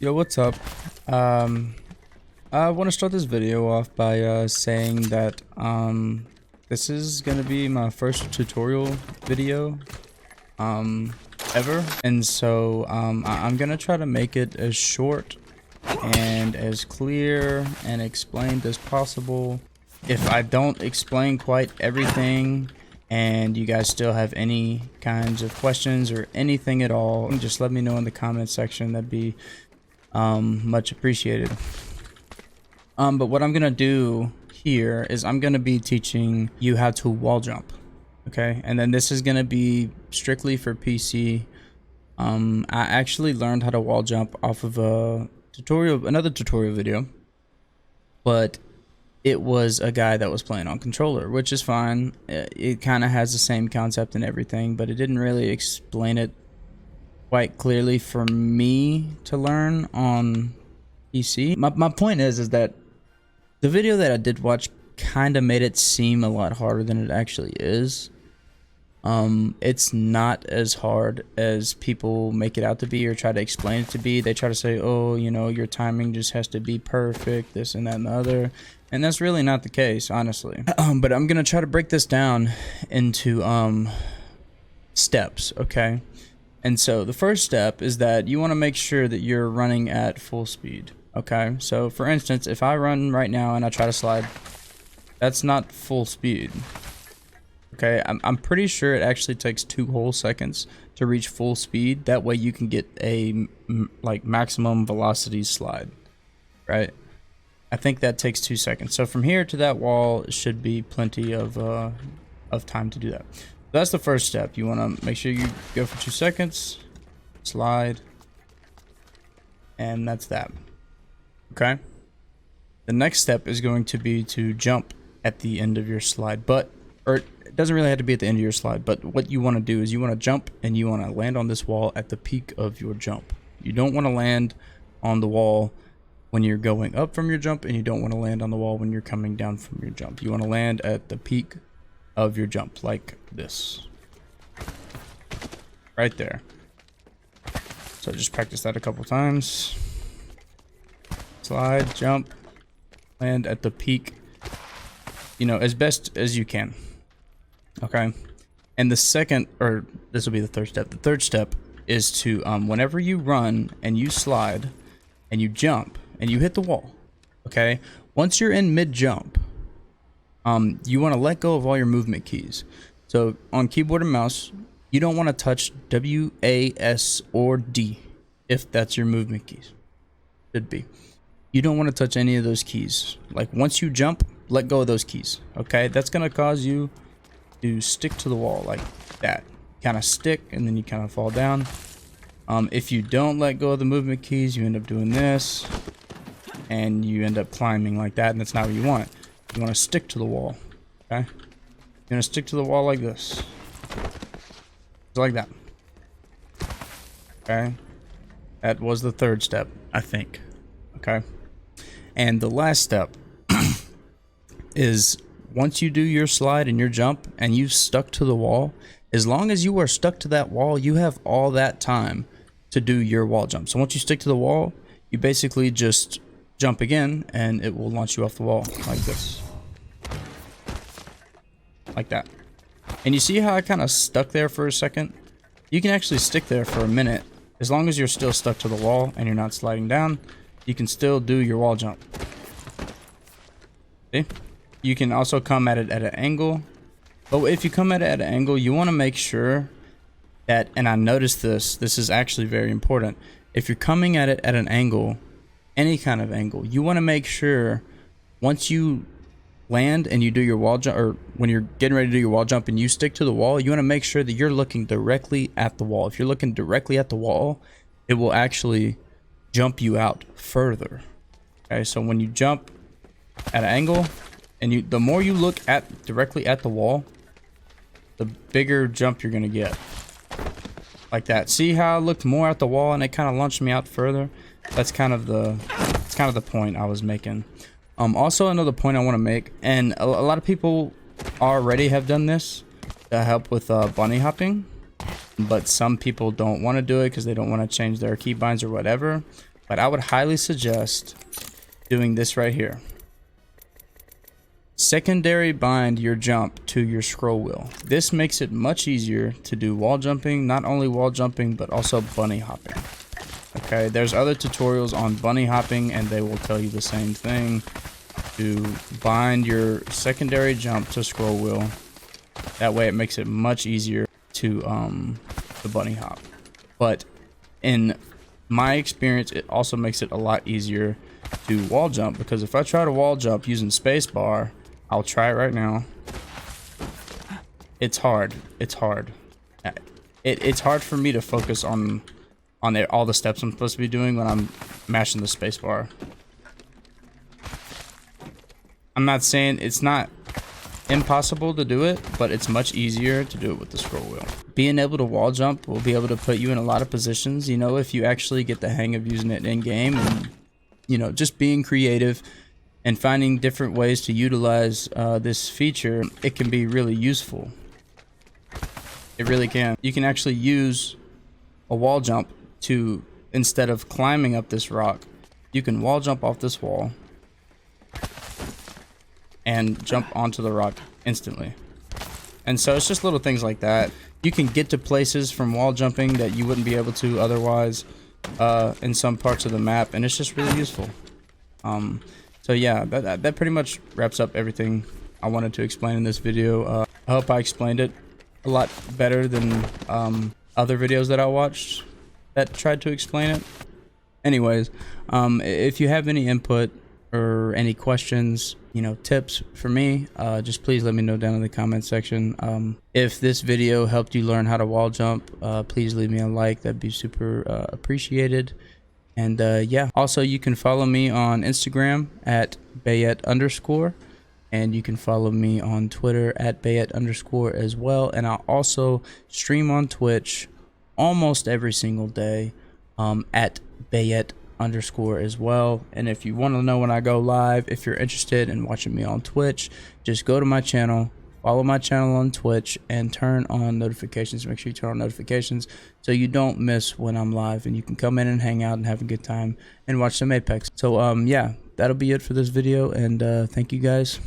Yo, what's up? Um, I want to start this video off by saying that this is gonna be my first tutorial video ever, and so I'm gonna try to make it as short and as clear and explained as possible. If I don't explain quite everything and you guys still have any kinds of questions or anything at all, just let me know in the comment section. That'd be much appreciated. But what I'm gonna do here is I'm gonna be teaching you how to wall jump, okay? And then this is gonna be strictly for PC. I actually learned how to wall jump off of another tutorial video, but it was a guy that was playing on controller, which is fine. It kind of has the same concept and everything, but it didn't really explain it quite clearly for me to learn on PC. My point is that the video that I did watch kind of made it seem a lot harder than it actually is. It's not as hard as people make it out to be or try to explain it to be. They try to say, oh, you know, your timing just has to be perfect, this and that and the other. And that's really not the case, honestly. But I'm gonna try to break this down into steps, okay? And so the first step is that you want to make sure that you're running at full speed, okay? So for instance, if I run right now and I try to slide, that's not full speed, okay? I'm pretty sure it actually takes 2 whole seconds to reach full speed. That way you can get a like maximum velocity slide, right? I think that takes 2 seconds. So from here to that wall should be plenty of time to do that. That's the first step. You want to make sure you go for 2 seconds, slide, and that's that. Okay. The next step is going to be to jump at the end of your slide, or it doesn't really have to be at the end of your slide, but what you want to do is you want to jump and you want to land on this wall at the peak of your jump. You don't want to land on the wall when you're going up from your jump, and you don't want to land on the wall when you're coming down from your jump. You want to land at the peak of your jump, like this, right there. So just practice that a couple times. Slide, jump, land at the peak, you know, as best as you can. Okay. And the second, or this will be the third step. The third step is to whenever you run and you slide and you jump and you hit the wall, okay, once you're in mid jump, you want to let go of all your movement keys. So on keyboard and mouse, you don't want to touch W, A, S, or D if that's your movement keys. Should be. You don't want to touch any of those keys. Like once you jump, let go of those keys. Okay, that's gonna cause you to stick to the wall like that. Kind of stick, and then you kind of fall down. If you don't let go of the movement keys, you end up doing this, and you end up climbing like that, and that's not what you want. You want to stick to the wall, okay? You're going to stick to the wall like this. Just like that. Okay? That was the third step, I think. Okay? And the last step is once you do your slide and your jump and you've stuck to the wall, as long as you are stuck to that wall, you have all that time to do your wall jump. So once you stick to the wall, you basically just jump again and it will launch you off the wall like this. Like that. And you see how I kind of stuck there for a second? You can actually stick there for a minute. As long as you're still stuck to the wall and you're not sliding down, you can still do your wall jump. See? You can also come at it at an angle. But if you come at it at an angle, you want to make sure that, and I noticed this is actually very important. If you're coming at it at an angle, any kind of angle, you want to make sure once you land and you do your wall jump, or when you're getting ready to do your wall jump and you stick to the wall, you want to make sure that you're looking directly at the wall. If you're looking directly at the wall, it will actually jump you out further. Okay, so when you jump at an angle, and the more you look directly at the wall, the bigger jump you're gonna get. Like that. See how I looked more at the wall and it kind of launched me out further? That's kind of the point I was making. Also another point I want to make, and a lot of people already have done this to help with bunny hopping, but some people don't want to do it because they don't want to change their keybinds or whatever. but I would highly suggest doing this right here. Secondary bind your jump to your scroll wheel. This makes it much easier to do wall jumping, not only wall jumping, but also bunny hopping. Okay, there's other tutorials on bunny hopping and they will tell you the same thing. To bind your secondary jump to scroll wheel. That way it makes it much easier to the bunny hop. But in my experience, it also makes it a lot easier to wall jump, because if I try to wall jump using spacebar, I'll try it right now. It's hard. It's hard. It's hard for me to focus on all the steps I'm supposed to be doing when I'm mashing the spacebar. I'm not saying it's not impossible to do it, but it's much easier to do it with the scroll wheel. Being able to wall jump will be able to put you in a lot of positions, you know, if you actually get the hang of using it in game, and you know, just being creative and finding different ways to utilize this feature. It can be really useful. It really can. You can actually use a wall jump to, instead of climbing up this rock, you can wall jump off this wall and jump onto the rock instantly. And so it's just little things like that. You can get to places from wall jumping that you wouldn't be able to otherwise in some parts of the map, and it's just really useful. So yeah, that pretty much wraps up everything I wanted to explain in this video. I hope I explained it a lot better than other videos that I watched that tried to explain it. Anyways, if you have any input or any questions, you know, tips for me, just please let me know down in the comment section. If this video helped you learn how to wall jump, please leave me a like. That'd be super appreciated. And yeah, also you can follow me on Instagram at Bayet_, and you can follow me on Twitter at Bayet_ as well. And I'll also stream on Twitch almost every single day at Bayet_ as well. And if you want to know when I go live, if you're interested in watching me on Twitch, just go to my channel, follow my channel on Twitch, and turn on notifications. Make sure you turn on notifications so you don't miss when I'm live, and you can come in and hang out and have a good time and watch some Apex. So yeah, that'll be it for this video, and thank you guys.